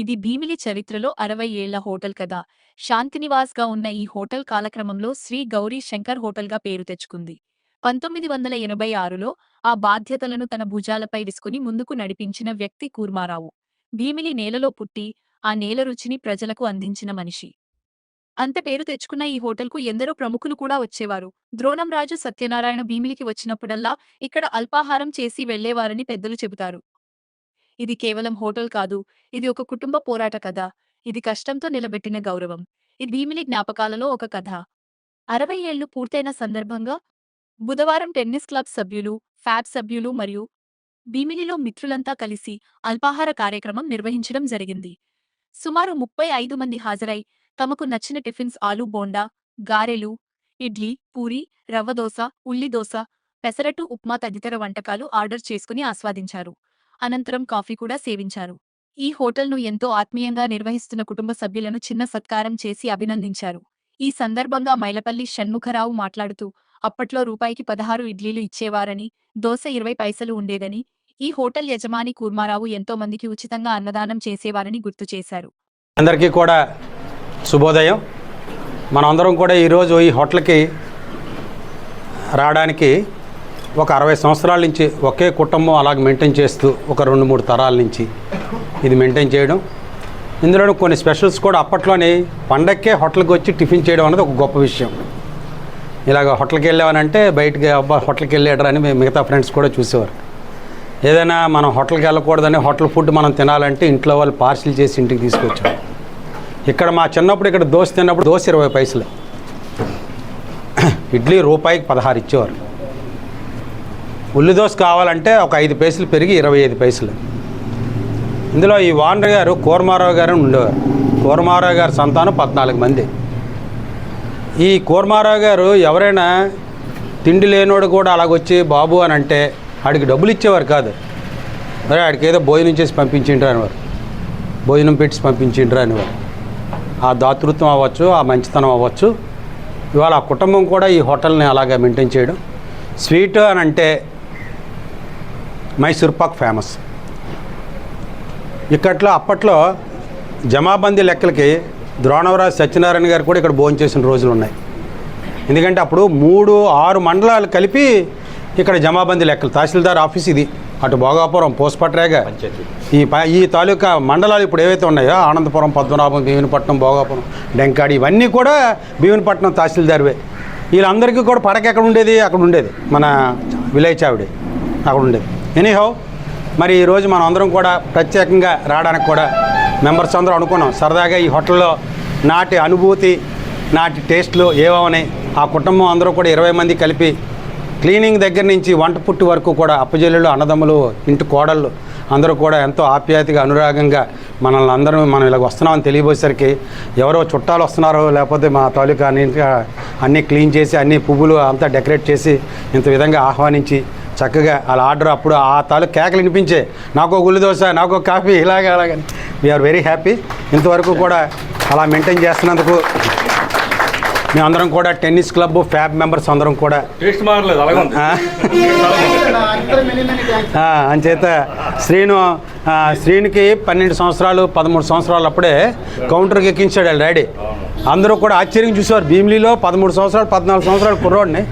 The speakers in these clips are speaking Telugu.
ఇది భీమిలి చరిత్రలో 60 ఏళ్ల హోటల్ కథ. శాంతినివాస్గా ఉన్న ఈ హోటల్ కాలక్రమంలో శ్రీ గౌరీ శంకర్ హోటల్గా పేరు తెచ్చుకుంది. 1986లో ఆ బాధ్యతలను తన భుజాలపై వేసుకుని ముందుకు నడిపించిన వ్యక్తి కూర్మారావు. భీమిలి నేలలో పుట్టి ఆ నేల రుచిని ప్రజలకు అందించిన మనిషి. అంత పేరు తెచ్చుకున్న ఈ హోటల్కు ఎందరో ప్రముఖులు కూడా వచ్చేవారు. ద్రోణంరాజు సత్యనారాయణ భీమిలికి వచ్చినప్పుడల్లా ఇక్కడ అల్పాహారం చేసి వెళ్లేవారని పెద్దలు చెబుతారు. ఇది కేవలం హోటల్ కాదు, ఇది ఒక కుటుంబ పోరాట కథ. ఇది కష్టంతో నిలబెట్టిన గౌరవం. ఇది భీమిలి జ్ఞాపకాలలో ఒక కథ. 60 ఏళ్లు పూర్తయిన సందర్భంగా బుధవారం టెన్నిస్ క్లబ్ సభ్యులు, ఫ్యాబ్ సభ్యులు మరియు భీమిలిలో మిత్రులంతా కలిసి అల్పాహార కార్యక్రమం నిర్వహించడం జరిగింది. సుమారు 35 మంది హాజరై తమకు నచ్చిన టిఫిన్స్ ఆలు బోండా, గారెలు, ఇడ్లీ, పూరి, రవ్వ దోస, ఉల్లి దోస, పెసరట్టు ఉప్మా తదితర వంటకాలు ఆర్డర్ చేసుకుని ఆస్వాదించారు. అనంతరం కాఫీ కూడా సేవించారు. ఈ హోటల్ను ఎంతో ఆత్మీయంగా నిర్వహిస్తున్న కుటుంబ సభ్యులను చిన్న సత్కారం చేసి అభినందించారు. ఈ సందర్భంగా మైలపల్లి షణ్ముఖరావు మాట్లాడుతూ, అప్పట్లో రూపాయికి 16 ఇడ్లీలు ఇచ్చేవారని, దోస 20 పైసలు ఉండేదని, ఈ హోటల్ యజమాని కూర్మారావు ఎంతో మందికి ఉచితంగా అన్నదానం చేసేవారని గుర్తు చేశారు. అందరికీ కూడా శుభోదయం. మనందరం కూడా ఈరోజు ఈ హోటల్కి రావడానికి ఒక 60 సంవత్సరాల నుంచి ఒకే కుటుంబం అలాగ మెయింటైన్ చేస్తూ ఒక 2-3 తరాల నుంచి ఇది మెయింటైన్ చేయడం. ఇందులో కొన్ని స్పెషల్స్ కూడా అప్పట్లోనే పండక్కే హోటల్కి వచ్చి టిఫిన్ చేయడం అనేది ఒక గొప్ప విషయం. ఇలాగ హోటల్కి వెళ్ళామనంటే బయటకి అబ్బా హోటల్కి వెళ్ళాడని మిగతా ఫ్రెండ్స్ కూడా చూసేవారు. ఏదైనా మనం హోటల్కి వెళ్ళకూడదని హోటల్ ఫుడ్ మనం తినాలంటే ఇంట్లో వాళ్ళు పార్సిల్ చేసి ఇంటికి తీసుకొచ్చారు. ఇక్కడ మా చిన్నప్పుడు ఇక్కడ దోశ తిన్నప్పుడు దోశ 20 పైసలు, ఇడ్లీ రూపాయికి 16 ఇచ్చేవారు. ఉల్లి దోశ కావాలంటే ఒక 5 పైసలు పెరిగి 25 పైసలు. ఇందులో ఈ ఓనర్ గారు కూర్మారావు గారు ఉండేవారు. కూర్మారావు గారి సంతానం 14 మంది. ఈ కూర్మారావు గారు ఎవరైనా తిండి లేనోడు కూడా అలాగొచ్చి బాబు అని అంటే ఆడికి డబ్బులు ఇచ్చేవారు కాదు. మరి ఆడికి ఏదో భోజనం చేసి పంపించిండ్రు అనేవారు, భోజనం పెట్టి పంపించిండ్రు అనేవారు. ఆ దాతృత్వం అవ్వచ్చు, ఆ మంచితనం అవ్వచ్చు. ఇవాళ ఆ కుటుంబం కూడా ఈ హోటల్ని అలాగే మెయింటైన్ చేయడం. స్వీట్ అని అంటే మైసూర్ పాక్ ఫేమస్. ఇక్కట్లో అప్పట్లో జమాబందీ లెక్కలకి ద్రోణంరాజు సత్యనారాయణ గారు కూడా ఇక్కడ భోజనం చేసిన రోజులు ఉన్నాయి. ఎందుకంటే అప్పుడు 3-6 మండలాలు కలిపి ఇక్కడ జమాబందీ లెక్కలు. తహసీల్దార్ ఆఫీస్ ఇది. అటు భోగాపురం, పోస్పట్రేగ, ఈ తాలూకా మండలాలు ఇప్పుడు ఏవైతే ఉన్నాయో ఆనందపురం, పద్మనాభం, భీమునిపట్నం, భోగాపురం, డెంకాడి ఇవన్నీ కూడా భీమునిపట్నం తహసీల్దార్వే. వీళ్ళందరికీ కూడా పడక ఎక్కడ ఉండేది, అక్కడ ఉండేది మన విలేజ్ ఆవిడ అక్కడ ఉండేది. ఎనీహౌ మరి ఈరోజు మనం అందరం కూడా ప్రత్యేకంగా రావడానికి కూడా మెంబర్స్ అందరూ అనుకున్నాం. సరదాగా ఈ హోటల్లో నాటి అనుభూతి, నాటి టేస్ట్లు ఏవని ఆ కుటుంబం అందరూ కూడా 20 మంది కలిపి క్లీనింగ్ దగ్గర నుంచి వంట పుట్టి వరకు కూడా అప్పజల్లులు, అన్నదమ్ములు, ఇంటి కోడళ్ళు అందరూ కూడా ఎంతో ఆప్యాయతగా, అనురాగంగా మనల్ని అందరం మనం ఇలాగ వస్తున్నామని తెలియబోయేసరికి ఎవరో చుట్టాలు వస్తున్నారో లేకపోతే మా తాలూకా అన్నీ క్లీన్ చేసి అన్ని పువ్వులు అంతా డెకరేట్ చేసి ఇంత విధంగా ఆహ్వానించి చక్కగా అలా ఆర్డర్ అప్పుడు ఆ తాలూకు కేకలు వినిపించే నాకు ఒక ఉల్లి దోశ, నాకు ఒక కాఫీ, అలాగని వీఆర్ వెరీ హ్యాపీ. ఇంతవరకు కూడా అలా మెయింటైన్ చేస్తున్నందుకు మేమందరం కూడా టెన్నిస్ క్లబ్ ఫ్యాబ్ మెంబర్స్ అందరం కూడా అంచేత శ్రీనికి 12 సంవత్సరాలు 13 సంవత్సరాలు అప్పుడే కౌంటర్కి ఎక్కించాడు వాళ్ళ డాడీ. అందరూ కూడా ఆశ్చర్యం చూసేవారు. భీమిలిలో 13 సంవత్సరాలు 14 సంవత్సరాలు కుర్రోడిని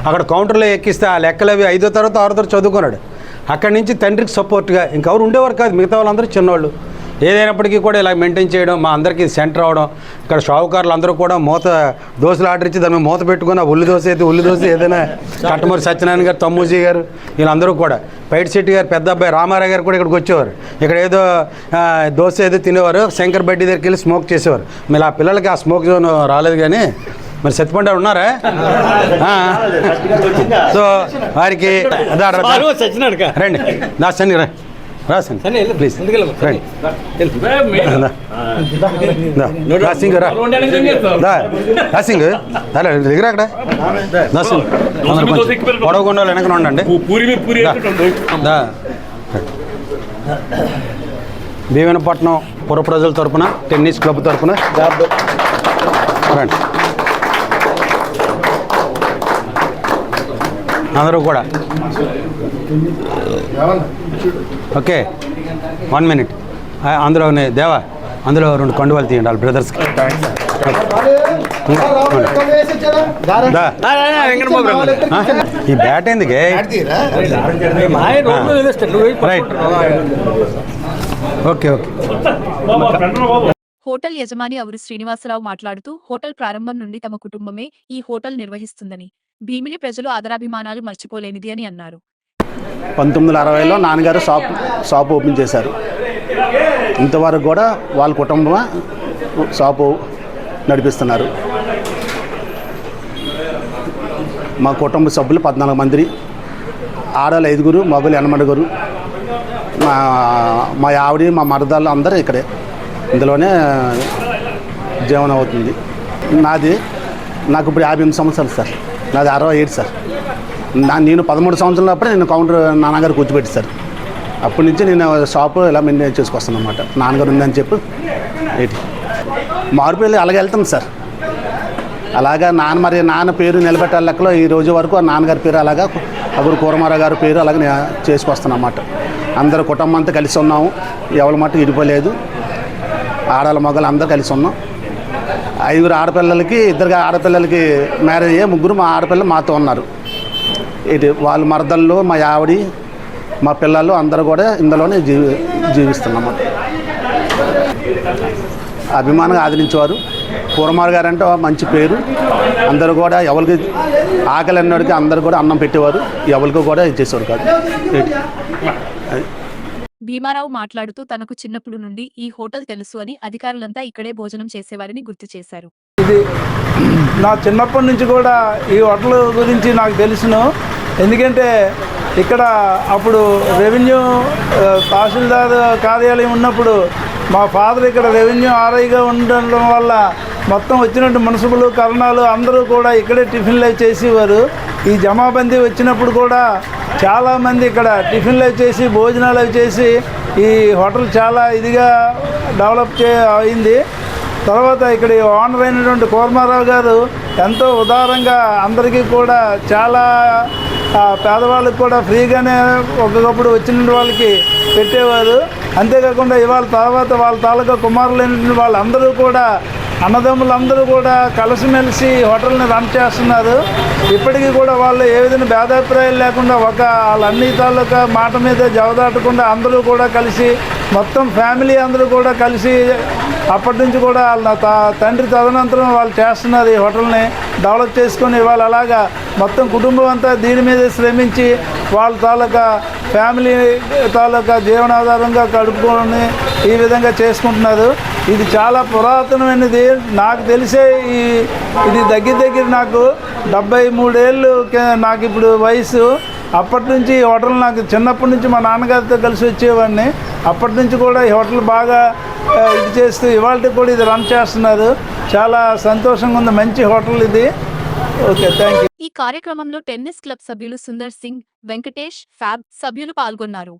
అక్కడ కౌంటర్లో ఎక్కిస్తే ఆ లెక్కలు అవి 5వ తరగతి 6వ తరగతి చదువుకున్నాడు. అక్కడి నుంచి తండ్రికి సపోర్ట్గా ఇంకెవరు ఉండేవారు కాదు, మిగతా వాళ్ళందరూ చిన్నవాళ్ళు. ఏదైనప్పటికీ కూడా ఇలా మెయింటైన్ చేయడం, మా అందరికీ సెంటర్ అవడం. ఇక్కడ షావుకారులు అందరూ కూడా దోశలు ఆర్డర్ ఇచ్చి దాని మీద మూత పెట్టుకున్న ఉల్లి దోశ అయితే ఉల్లి దోశ, ఏదైనా కట్టమూరి సత్యనారాయణ గారు, తమ్మూజీ గారు వీళ్ళందరూ కూడా, పైటి శెట్టి గారు పెద్ద అబ్బాయి రామారావు గారు కూడా ఇక్కడికి వచ్చేవారు. ఇక్కడ ఏదో దోశ ఏదో తినేవారు. శంకర్ బడ్డీ దగ్గరికి వెళ్ళి స్మోక్ చేసేవారు. మళ్ళీ ఆ పిల్లలకి ఆ స్మోక్ జోన్ రాలేదు. కానీ మరి సత్యపండ ఉన్నారా? సో వారికి రండి దాసని రాసండి ప్లీజ్ రండి. రాసింగ్ రాసింగ్ దగ్గర అక్కడ దాసింగ్ పొడవకుండా వెనక ఉండండి. భీమునిపట్నం పుర ప్రజల తరఫున, టెన్నిస్ క్లబ్ తరఫున రండి అందరూ కూడా. Okay 1 minute. అందులో దేవా అందులో 2 కండువాలు తీయండి వాళ్ళ బ్రదర్స్కి. ఈ బ్యాట్ ఎందుకే? Right, okay okay. హోటల్ యజమాని అవరు శ్రీనివాసరావు మాట్లాడుతూ హోటల్ ప్రారంభం నుండి తమ కుటుంబమే ఈ హోటల్ నిర్వహిస్తుందని, భీమిలి ప్రజలు ఆదరాభిమానాలు మర్చిపోలేనిది అని అన్నారు. 1960లో నాన్నగారు షాప్ ఓపెన్ చేశారు. ఇంతవరకు కూడా వాళ్ళ కుటుంబం షాపు నడిపిస్తున్నారు. మా కుటుంబ సభ్యులు 14 మంది, ఆడవాళ్ళు 5, మగవాళ్ళు 8. మా ఆవిడ, మా మరదాళ్ళు అందరూ ఇక్కడే, ఇందులోనే జీవనం అవుతుంది. నాకు ఇప్పుడు 58 సంవత్సరాలు సార్. నాది 67 సార్. నేను 13 సంవత్సరాలప్పుడు నేను కౌంటర్ నాన్నగారు కూర్చోబెట్టారు. అప్పటి నుంచి నేను షాపు ఇలా మెయింటైన్ చేసుకొస్తాను అన్నమాట. నాన్నగారు ఉందని చెప్పి మార్పు వెళ్ళి అలాగే వెళ్తాం సార్. అలాగా నాన్న పేరు నిలబెట్టాల లెక్కలో ఈ రోజు వరకు ఆ నాన్నగారి పేరు అలాగా అప్పుడు కూరమారావు గారి పేరు అలాగే చేసుకొస్తాను అన్నమాట. అందరు కుటుంబం అంతా కలిసి ఉన్నాము, ఎవరి మట్టు ఇడిపోలేదు. ఆడవాళ్ళ మగవాళ్ళు అందరూ కలిసి ఉన్నాం. 5 ఆడపిల్లలకి 2 ఆడపిల్లలకి మ్యారేజ్ అయ్యే 3 మా ఆడపిల్లలు మాతో ఉన్నారు. వాళ్ళ మరదళ్ళు, మా ఆవిడి, మా పిల్లలు అందరూ కూడా ఇందులోనే జీవిస్తున్నాం. అభిమానంగా ఆదరించేవారు. కూరమారావు గారు అంటే మంచి పేరు. అందరూ కూడా ఎవరికి ఆకలి అన్నోడికి అందరూ కూడా అన్నం పెట్టేవారు, ఎవరికి కూడా ఇచ్చేసేవారు కాదు. భీమారావు మాట్లాడుతూ తనకు చిన్నప్పుడు నుండి ఈ హోటల్ తెలుసు అని, అధికారులంతా ఇక్కడే భోజనం చేసేవారని గుర్తు చేశారు. ఇది నా చిన్నప్పటి నుంచి కూడా ఈ హోటల్ గురించి నాకు తెలుసును. ఎందుకంటే ఇక్కడ అప్పుడు రెవెన్యూ తహసీల్దార్ కార్యాలయం ఉన్నప్పుడు మా ఫాదర్ ఇక్కడ రెవెన్యూ ఆర్ఐగా ఉండడం వల్ల మొత్తం వచ్చినట్టు మున్సిపల్ కరణాలు అందరూ కూడా ఇక్కడే టిఫిన్లు చేసేవారు. ఈ జమాబందీ వచ్చినప్పుడు కూడా చాలామంది ఇక్కడ టిఫిన్లు చేసి భోజనాలు అవి చేసి ఈ హోటల్ చాలా ఇదిగా డెవలప్ అయింది. తర్వాత ఇక్కడ ఓనర్ అయినటువంటి కూరమారావు గారు ఎంతో ఉదారంగా అందరికీ కూడా చాలా పేదవాళ్ళకి కూడా ఫ్రీగానే ఒకప్పుడు వచ్చిన వాళ్ళకి పెట్టేవారు. అంతేకాకుండా ఇవాళ తర్వాత వాళ్ళ తాలూకా కుమారులైన వాళ్ళందరూ కూడా అన్నదమ్ములందరూ కూడా కలిసిమెలిసి హోటల్ని రన్ చేస్తున్నారు. ఇప్పటికీ కూడా వాళ్ళు ఏ విధంగా భేదాభిప్రాయాలు లేకుండా వాళ్ళ అన్ని తాలూకా మాట మీద జవదాటకుండా అందరూ కూడా కలిసి మొత్తం ఫ్యామిలీ అందరూ కూడా కలిసి అప్పటి నుంచి కూడా వాళ్ళ తండ్రి తదనంతరం వాళ్ళు చేస్తున్నారు. ఈ హోటల్ని డెవలప్ చేసుకొని ఇవాళ అలాగా మొత్తం కుటుంబం అంతా దీని మీద శ్రమించి వాళ్ళ తాలూకా ఫ్యామిలీ తాలూకా జీవనాధారంగా గడుపుకొని ఈ విధంగా చేసుకుంటున్నారు. ఇది చాలా పురాతనమైనది. నాకు తెలిసే ఇది దగ్గర నాకు 73 ఏళ్ళు నాకు ఇప్పుడు వయసు. అప్పటి నుంచి ఈ హోటల్ నాకు చిన్నప్పటి నుంచి మా నాన్నగారితో కలిసి వచ్చేవాడిని. అప్పటి నుంచి కూడా ఈ హోటల్ బాగా ఇది చేస్తూ ఇవాళ కూడా ఇది రన్ చేస్తున్నారు. చాలా సంతోషంగా ఉంది. మంచి హోటల్ ఇది. Okay, thank you. ఈ కార్యక్రమంలో టెన్నిస్ క్లబ్ సభ్యులు సుందర్ సింగ్, వెంకటేష్, ఫ్యాబ్ సభ్యులు పాల్గొన్నారు.